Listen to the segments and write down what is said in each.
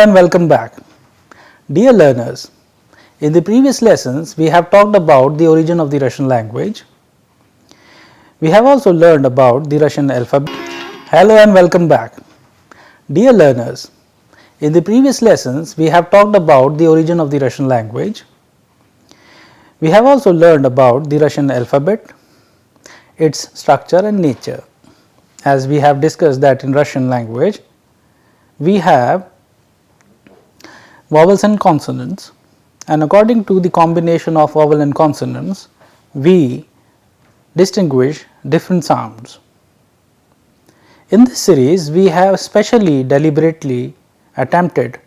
And welcome back. Dear learners, in the previous lessons we have talked about the origin of the Russian language. We have also learned about the Russian alphabet. Hello and welcome back. Dear learners, in the previous lessons we have talked about the origin of the Russian language. We have also learned about the Russian alphabet, its structure and nature. As we have discussed that in Russian language, we have vowels and consonants, and according to the combination of vowel and consonants, we distinguish different sounds. In this series, we have specially deliberately attempted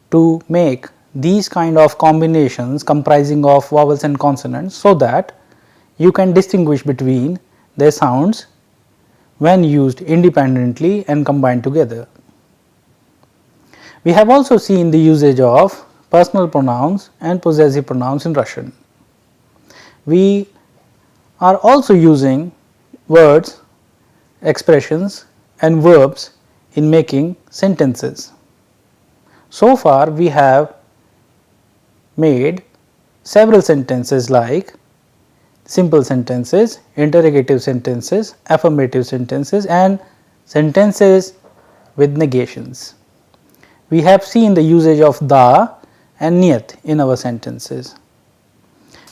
to make these kind of combinations comprising of vowels and consonants, so that you can distinguish between their sounds when used independently and combined together. We have also seen the usage of personal pronouns and possessive pronouns in Russian. We are also using words, expressions and verbs in making sentences. So far we have made several sentences like simple sentences, interrogative sentences, affirmative sentences and sentences with negations. We have seen the usage of da and niyat in our sentences.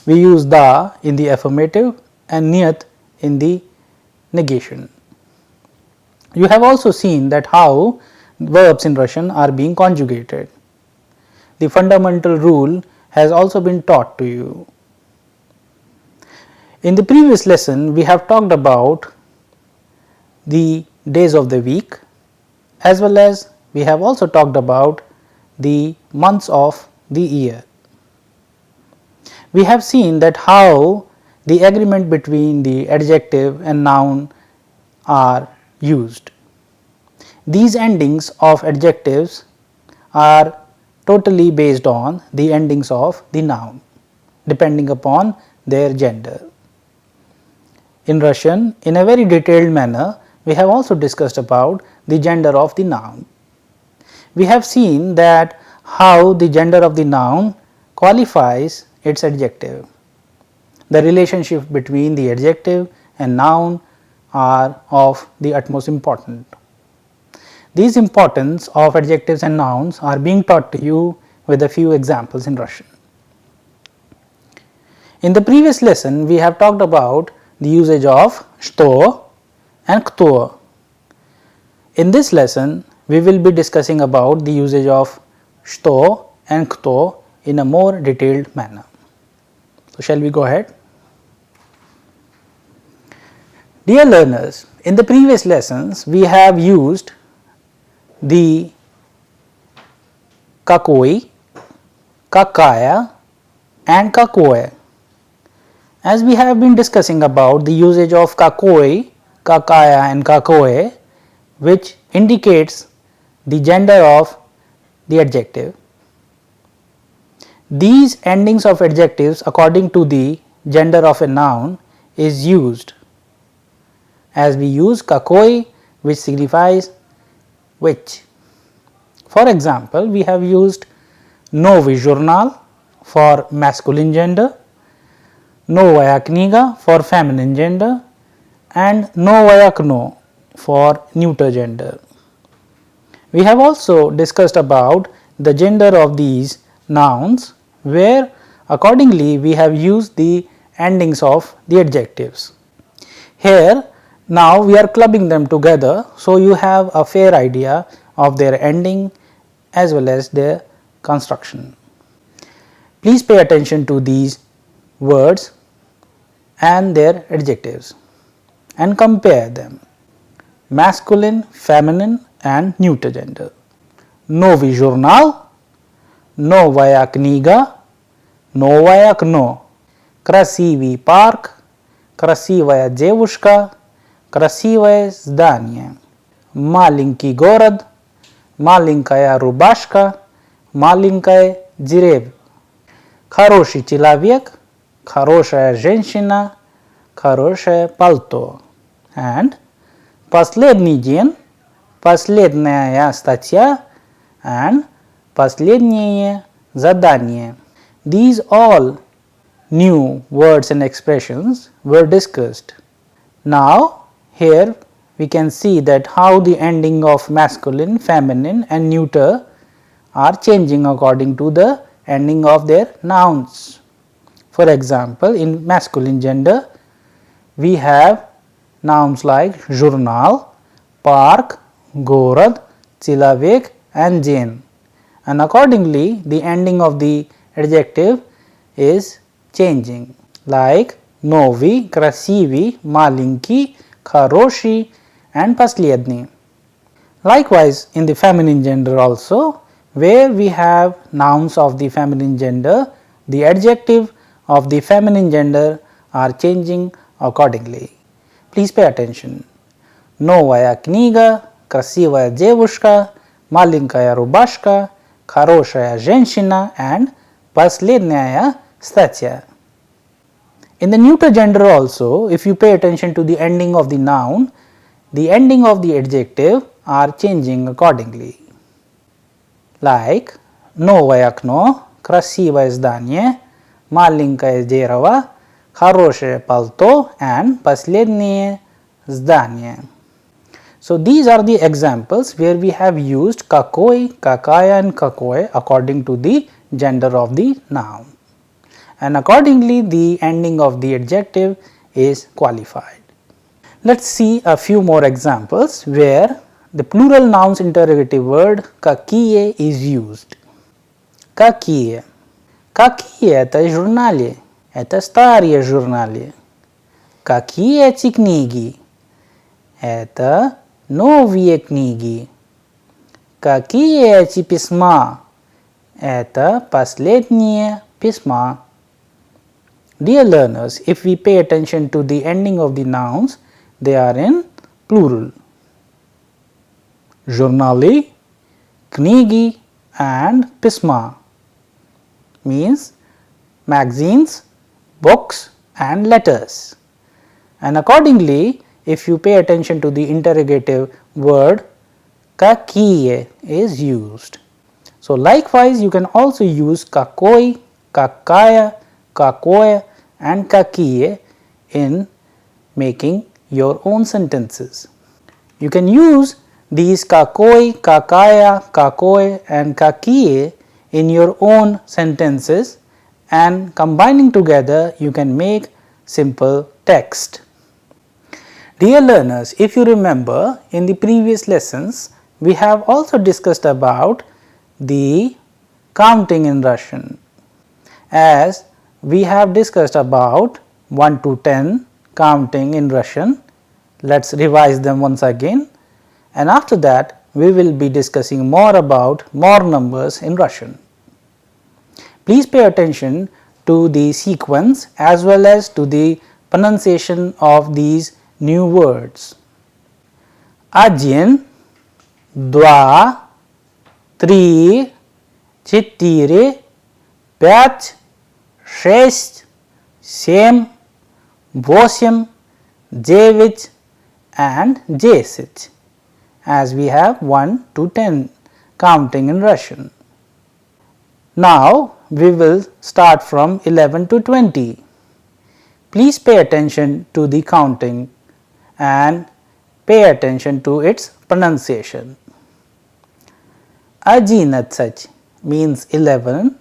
We use da in the affirmative and niyat in the negation. You have also seen that how verbs in Russian are being conjugated. The fundamental rule has also been taught to you. In the previous lesson, we have talked about the days of the week, as well as we have also talked about the months of the year. We have seen that how the agreement between the adjective and noun are used. These endings of adjectives are totally based on the endings of the noun, depending upon their gender. In Russian, in a very detailed manner, we have also discussed about the gender of the noun. We have seen that how the gender of the noun qualifies its adjective. The relationship between the adjective and noun are of the utmost importance. These importance of adjectives and nouns are being taught to you with a few examples in Russian. In the previous lesson, we have talked about the usage of что and кто. In this lesson, we will be discussing about the usage of что and кто in a more detailed manner. So, shall we go ahead? Dear learners, in the previous lessons, we have used the какой, какая and какое. As we have been discussing about the usage of какой, какая and какое, which indicates the gender of the adjective. These endings of adjectives according to the gender of a noun is used, as we use какой, which signifies which. For example, we have used новый журнал for masculine gender, новая книга for feminine gender and новое окно for neuter gender. We have also discussed about the gender of these nouns, where accordingly we have used the endings of the adjectives. Here now we are clubbing them together, so you have a fair idea of their ending as well as their construction. Please pay attention to these words and their adjectives and compare them: masculine, feminine and neuter gender. Новый журнал, новая книга, новое окно, красивый парк, красивая девушка, красивое здание, маленький город, маленькая рубашка, маленькая деревья, хороший человек, хорошая женщина, хорошее пальто. And последний день, последняя статья and последнее задание. These all new words and expressions were discussed. Now, here we can see that how the ending of masculine, feminine and neuter are changing according to the ending of their nouns. For example, in masculine gender, we have nouns like journal, park, gorad, chilavek and jain, and accordingly the ending of the adjective is changing, like novi, krasivi, malinki, kharoshi and последний. Likewise, in the feminine gender also, where we have nouns of the feminine gender, the adjective of the feminine gender are changing accordingly. Please pay attention. Новая книга, красивая девушка, маленькая рубашка, хорошая женщина and последняя статья. In the neuter gender also, if you pay attention to the ending of the noun, the ending of the adjective are changing accordingly. Like новое окно, красивое здание, маленькое дерево, хорошее пальто and последнее здание. So, these are the examples where we have used какой, какая and какое according to the gender of the noun, and accordingly the ending of the adjective is qualified. Let us see a few more examples where the plural nouns interrogative word какие is used. Какие? Какие это журналы? Это старые журналы. Какие эти книги? Это новые книги. Какие эти письма? Это последние письма. Dear learners, if we pay attention to the ending of the nouns, they are in plural. Журналы, книги and письма means magazines, books and letters, and accordingly if you pay attention to the interrogative word какие is used. So, likewise you can also use какой, какая, какое and какие in making your own sentences. You can use these какой, какая, какое and какие in your own sentences, and combining together you can make simple text. Dear learners, if you remember, in the previous lessons we have also discussed about the counting in Russian, as we have discussed about 1 to 10 counting in Russian. Let us revise them once again, and after that we will be discussing more about more numbers in Russian. Please pay attention to the sequence as well as to the pronunciation of these new words. Один, два, три, четыре, пять, шесть, семь, восемь, девять and 10, as we have 1 to 10 counting in Russian. Now, we will start from 11 to 20. Please pay attention to the counting and pay attention to its pronunciation. 11 means 11,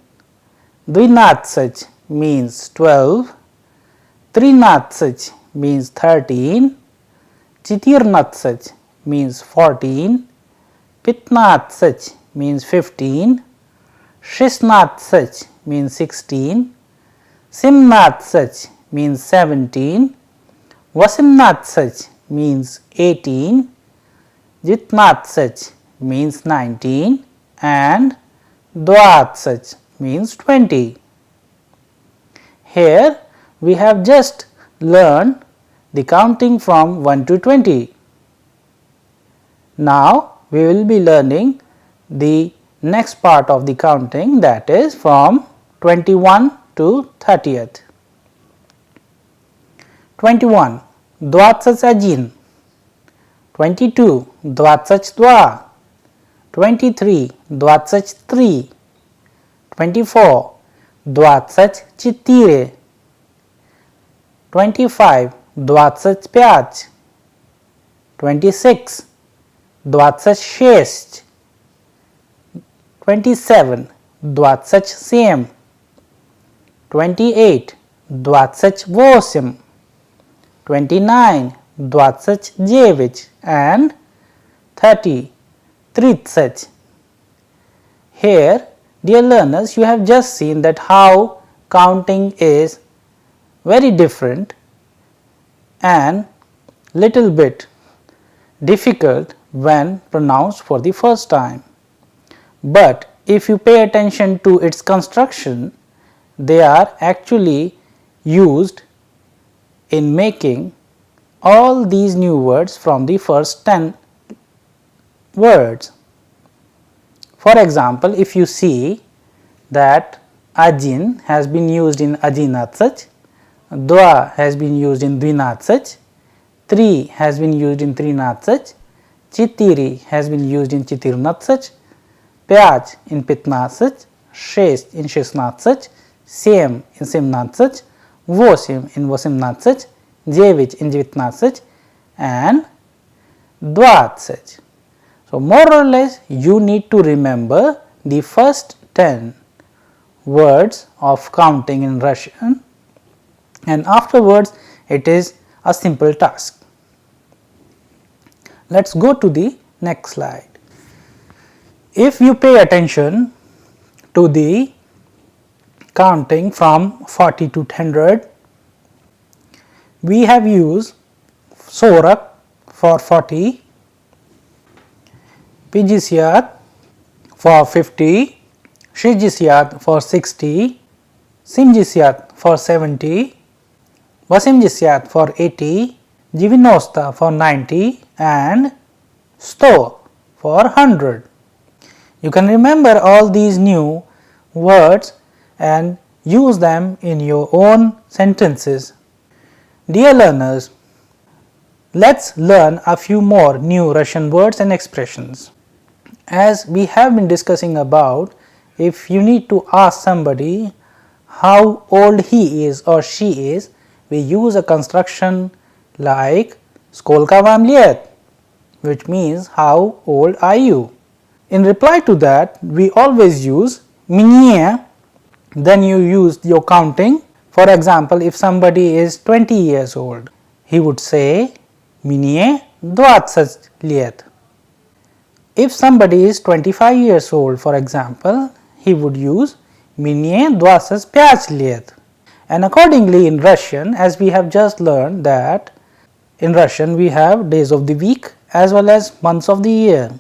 12 means 12, 13 means 13, 14 means 14, 15 means 15, 16 means 16, 17 means 17, 18 means 18, 19 means 19 and 20 means 20. Here we have just learned the counting from 1 to 20. Now, we will be learning the next part of the counting, that is from 21 to 30th. 21. 21. 22. 22. 23 23, 24 24, 25 25, 26 26, 27 27, 28 28, 29 29 and 30 30. Here, dear learners, you have just seen that how counting is very different and little bit difficult when pronounced for the first time. But if you pay attention to its construction, they are actually used in making all these new words from the first 10 words. For example, if you see that ajin has been used in ajinatsach, dwa has been used in dvinatsach, 3 has been used in trinatsach, chitiri has been used in chitirnatsach, pyaj in pitnatsach, shest in shesnatsach, sem in semnatsach, vosim in vosimnatsach, jevich in jevitnatsach and dvatsach. So, more or less you need to remember the first 10 words of counting in Russian, and afterwards it is a simple task. Let us go to the next slide. If you pay attention to the counting from 40 to 100, we have used Sorak for 40, Pijisyat for 50, Shijisyat for 60, Simjisyat for 70, Vasimjisyat for 80, Jivinosta for 90 and Sto for 100. You can remember all these new words and use them in your own sentences. Dear learners, let's learn a few more new Russian words and expressions. As we have been discussing about, if you need to ask somebody how old he is or she is, we use a construction like Skolka vam liet, which means how old are you. In reply to that, we always use mnie, then you use your counting. For example, if somebody is 20 years old, he would say mnie 20 liet. If somebody is 25 years old, for example, he would use мне 25 liet. And accordingly in Russian, as we have just learned that in Russian we have days of the week as well as months of the year,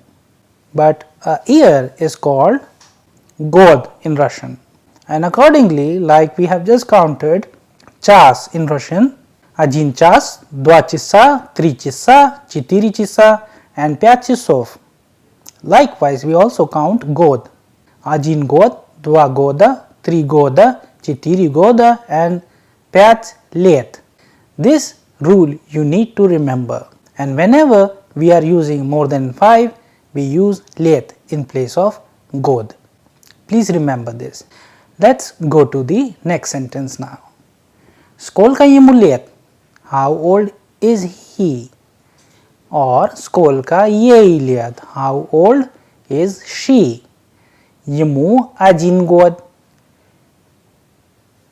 but a year is called god in Russian. And accordingly, like we have just counted chas in Russian, один час, два часа, три часа, четыре часа and 5 часов. Likewise, we also count god, один год, два года, три года, четыре года and 5 лет. This rule you need to remember, and whenever we are using more than 5, we use let in place of god. Please remember this. Let's go to the next sentence now. Skolka ему лет? How old is he? Or skolka ей лет? How old is she? Ему один год.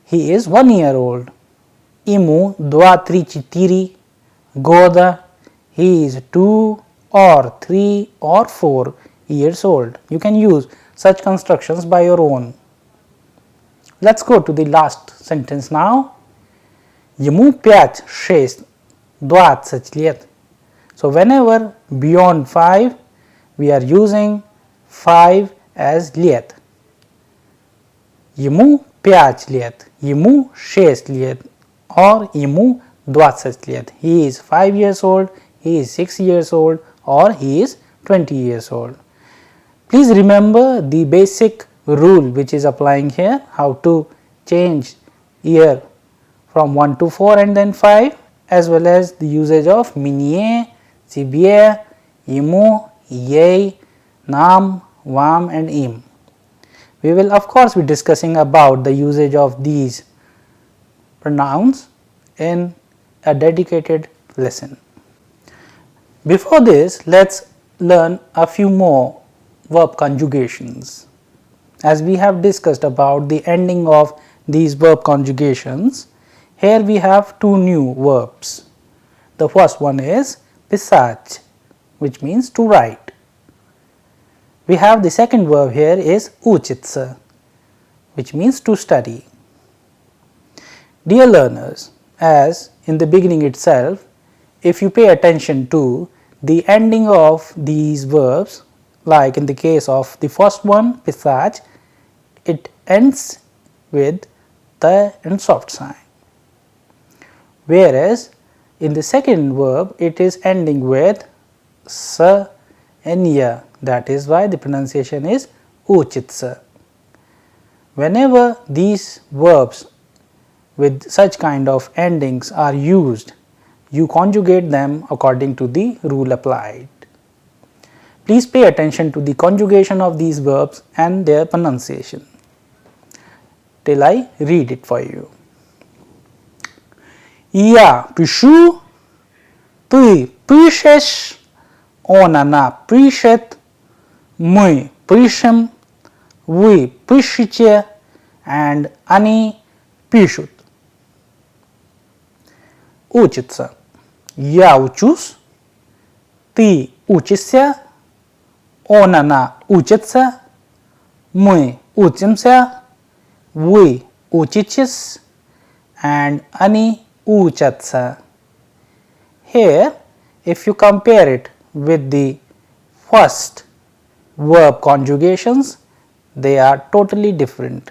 He is 1 year old. Ему 2-3-4 года. He is 2 or 3 or 4 years old. You can use such constructions by your own. Let's go to the last sentence now. Ему 5, 6, 20 лет. So whenever beyond 5, we are using 5 as лет. Ему 5 лет, ему 6 лет, or ему 20 лет. He is 5 years old, he is 6 years old, or he is 20 years old. Please remember the basic rule which is applying here, how to change year from 1 to 4 and then 5, as well as the usage of mnie, cibie, ему, ей, nam, vam and im. We will of course be discussing about the usage of these pronouns in a dedicated lesson. Before this, let us learn a few more verb conjugations. As we have discussed about the ending of these verb conjugations, here we have two new verbs. The first one is pisach, which means to write. We have the second verb here is uchitsa, which means to study. Dear learners, as in the beginning itself, if you pay attention to the ending of these verbs, like in the case of the first one pisach, it ends with the and soft sign, whereas in the second verb it is ending with sa and ya, that is why the pronunciation is uchitsa. Whenever these verbs with such kind of endings are used, you conjugate them according to the rule applied. Please pay attention to the conjugation of these verbs and their pronunciation till I read it for you. Я пишу, ты пишешь, он, она пишет, мы пишем, вы пишете and они пишут. Учится. Я учусь, ты учишься, он, она учится, мы учимся, вы учитесь and они учатся. Here, if you compare it with the first verb conjugations, they are totally different,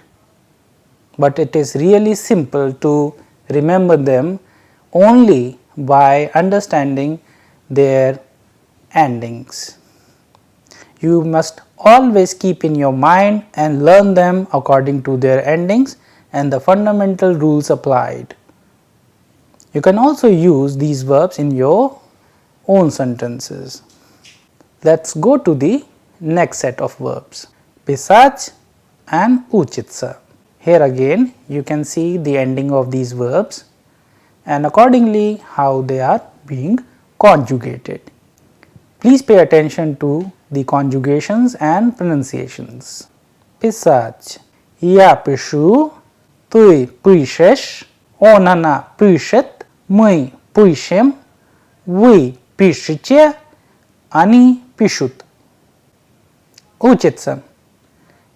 but it is really simple to remember them only by understanding their endings. You must always keep in your mind and learn them according to their endings and the fundamental rules applied. You can also use these verbs in your own sentences. Let us go to the next set of verbs, pisach and uchitsa. Here again you can see the ending of these verbs and accordingly how they are being conjugated. Please pay attention to the conjugations and pronunciations. Pisach. Я пишу, ты пишешь, он, она пишет, мы пишем, вы пишете, они пишут. Учиться.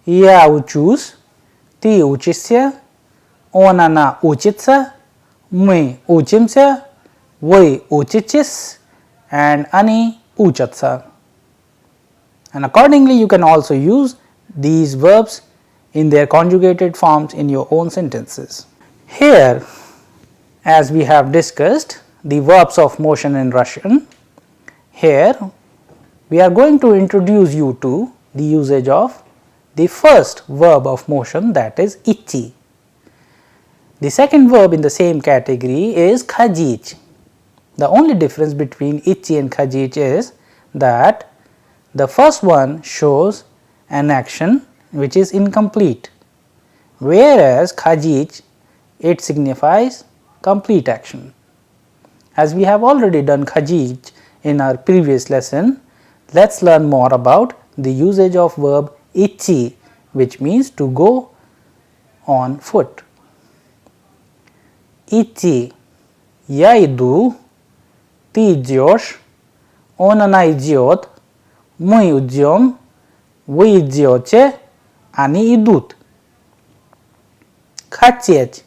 Я учусь, ты учишься, он, она учится, мы учимся, вы учитесь and они учатся. And accordingly you can also use these verbs in their conjugated forms in your own sentences. Here, as we have discussed the verbs of motion in Russian, here we are going to introduce you to the usage of the first verb of motion, that is idти. The second verb in the same category is ходить. The only difference between idти and ходить is that the first one shows an action which is incomplete, whereas ходить, it signifies complete action. As we have already done ходить in our previous lesson, let us learn more about the usage of verb idти, which means to go on foot. Идти. Я иду, ты идешь, он, она идет, мы идем, вы идете, они идут. Хотеть.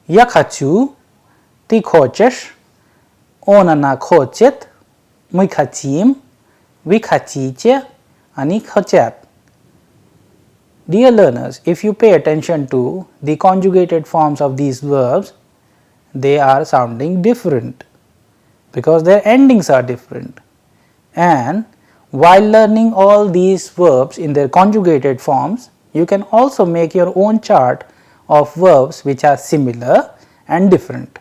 Я хочу, ты хочешь, он, она хочет, мы хотим, вы хотите, они хотят. Dear learners, if you pay attention to the conjugated forms of these verbs, they are sounding different because their endings are different, and while learning all these verbs in their conjugated forms, you can also make your own chart of verbs which are similar and different.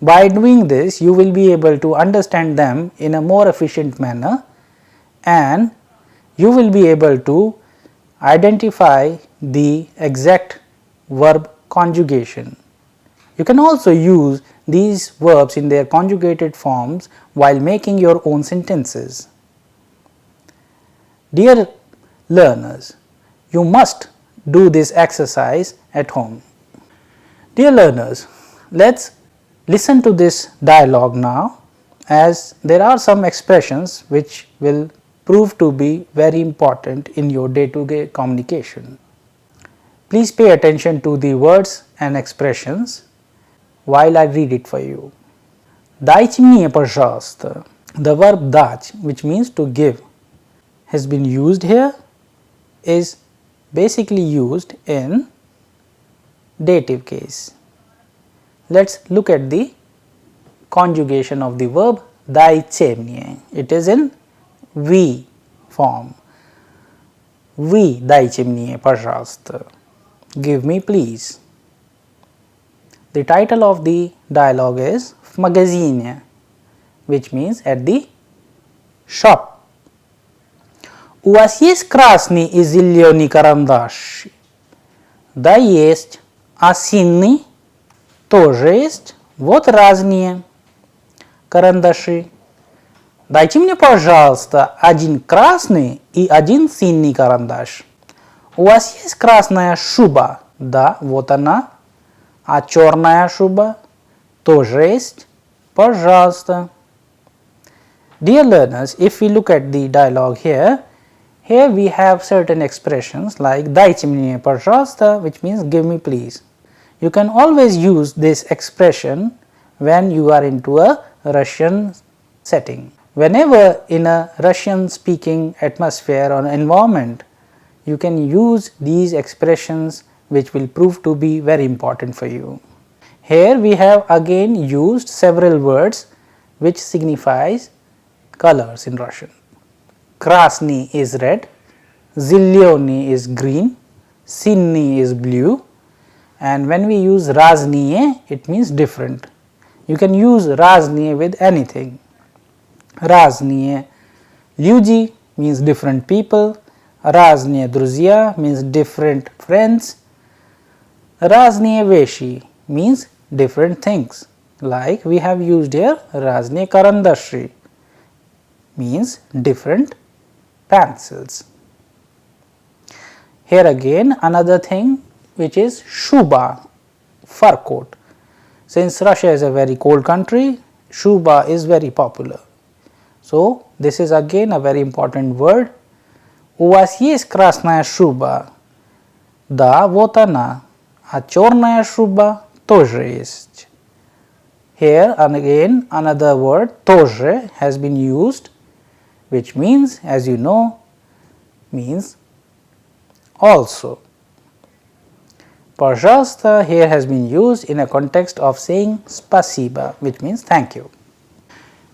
By doing this, you will be able to understand them in a more efficient manner, and you will be able to identify the exact verb conjugation. You can also use these verbs in their conjugated forms while making your own sentences. Dear learners, you must do this exercise at home. Dear learners, let's listen to this dialogue now, as there are some expressions which will prove to be very important in your day-to-day communication. Please pay attention to the words and expressions while I read it for you. Дайте мне, пожалуйста. The verb дать, which means to give, has been used here, is basically used in dative case. Let's look at the conjugation of the verb дайте мне. It is in we form. Вы дайте мне, пожалуйста. Give me please. The title of the dialogue is в магазине, which means at the shop. У вас есть красный и зеленый карандаш? Да, есть. А синий? Тоже есть. Вот разные карандаши. Дайте мне, пожалуйста, один красный и один синий карандаш. У вас есть красная шуба? Да, вот она. А черная шуба? Тоже есть. Пожалуйста. Dear learners, if we look at the dialogue here we have certain expressions like дайте мне, пожалуйста, which means give me please. You can always use this expression when you are into a Russian setting. Whenever in a Russian speaking atmosphere or environment, you can use these expressions which will prove to be very important for you. Here we have again used several words which signifies colors in Russian. Krasny is red, zelyony is green, sinny is blue, and when we use raznie, it means different. You can use raznie with anything. Raznie люди means different people, разные друзья means different friends, разные вещи means different things. Like we have used here разные карандаши means different pencils. Here again another thing which is shuba, fur coat. Since Russia is a very cold country, shuba is very popular. So this is again a very important word. У вас есть красная шуба? Да, вот она. А черная шуба тоже есть. Here and again another word тоже has been used, which means, as you know, means also. Пожалуйста here has been used in a context of saying спасибо, which means thank you.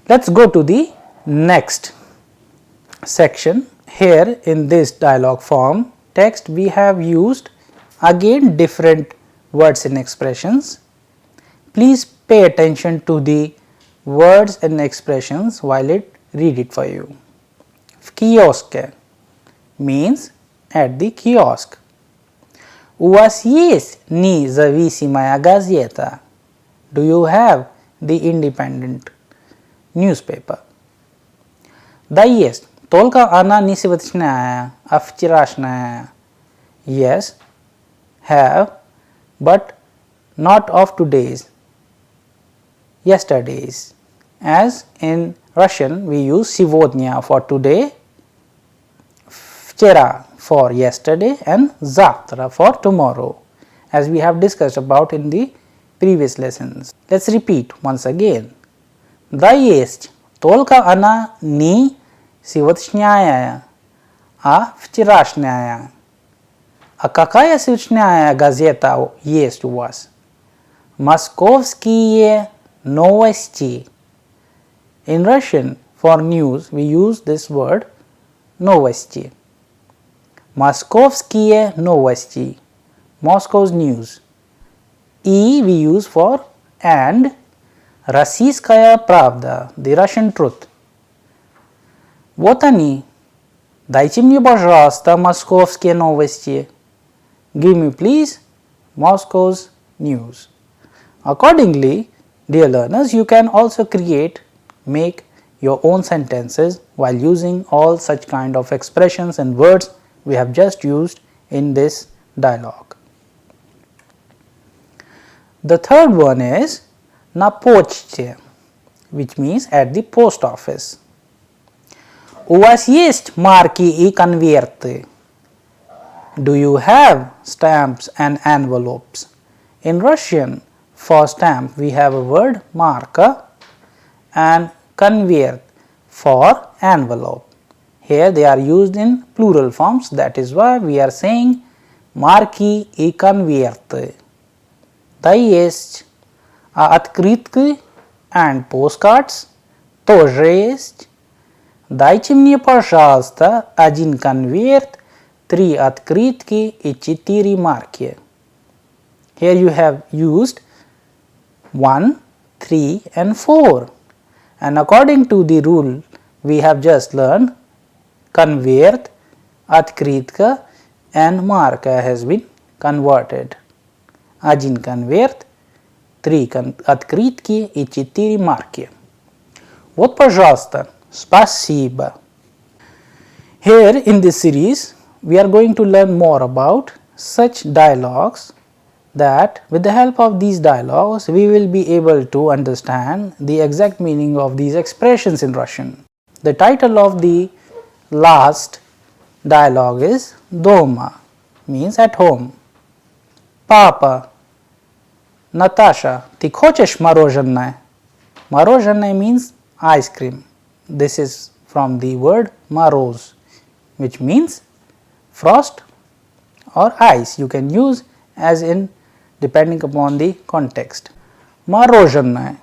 Let's go to the next section. Here in this dialogue form text we have used again different words and expressions. Please pay attention to the words and expressions while I read it for you. В киоске means at the kiosk. У вас есть независимая газета? Do you have the independent newspaper? Да, есть. Только она не сегодняшняя, а вчерашняя. Yes, have, but not of today's, yesterday's. As in Russian we use сегодня for today, вчера for yesterday and завтра for tomorrow, as we have discussed about in the previous lessons. Let's repeat once again. Да, есть. Только она не сегодняшняя, а вчерашняя. А какая сегодняшняя газета есть у вас? Московские новости. In Russian, for news, we use this word новости. Московские новости. Moscow's news. И we use for and. Российская правда, the Russian truth. Вот они, Дайте мне, пожалуйста, московские новости. Give me, please, Moscow's news. Accordingly, dear learners, you can also make your own sentences while using all such kind of expressions and words we have just used in this dialogue. The third one is na почте, which means at the post office. У вас есть марки и конверты? Do you have stamps and envelopes? In Russian, for stamp we have a word marka and конверт for envelope. Here they are used in plural forms, that is why we are saying марки и конверты. Да есть. А открытки and postcards тоже есть. Дайте мне, пожалуйста, один конверт, 3 открытки и 4 марки. Here you have used 1, 3 and 4. And according to the rule we have just learned, конверт, открытка and марка has been converted. Один конверт, 3 открытки и 4 марки. Вот, пожалуйста, спасибо. Here in this series, we are going to learn more about such dialogues that with the help of these dialogues, we will be able to understand the exact meaning of these expressions in Russian. The title of the last dialogue is Doma, means at home. Papa, Natasha, ты хочешь мороженое? Мороженое means ice cream. This is from the word moroz, which means frost or ice. You can use as in depending upon the context. Мороженое.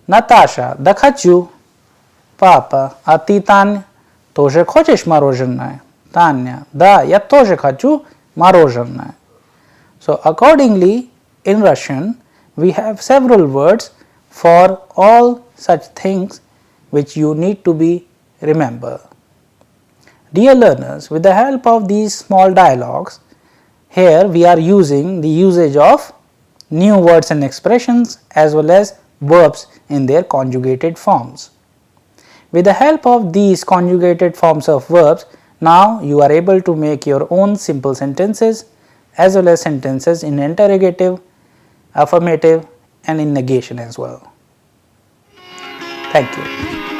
Natasha, да хочу. Папа, а ты, Таня, тоже хочешь мороженое? Таня, да, я тоже хочу мороженое. So accordingly, in Russian, we have several words for all such things which you need to be remember. Dear learners, with the help of these small dialogues, here we are using the usage of new words and expressions as well as verbs in their conjugated forms. With the help of these conjugated forms of verbs, now you are able to make your own simple sentences as well as sentences in interrogative, affirmative and in negation as well. Thank you.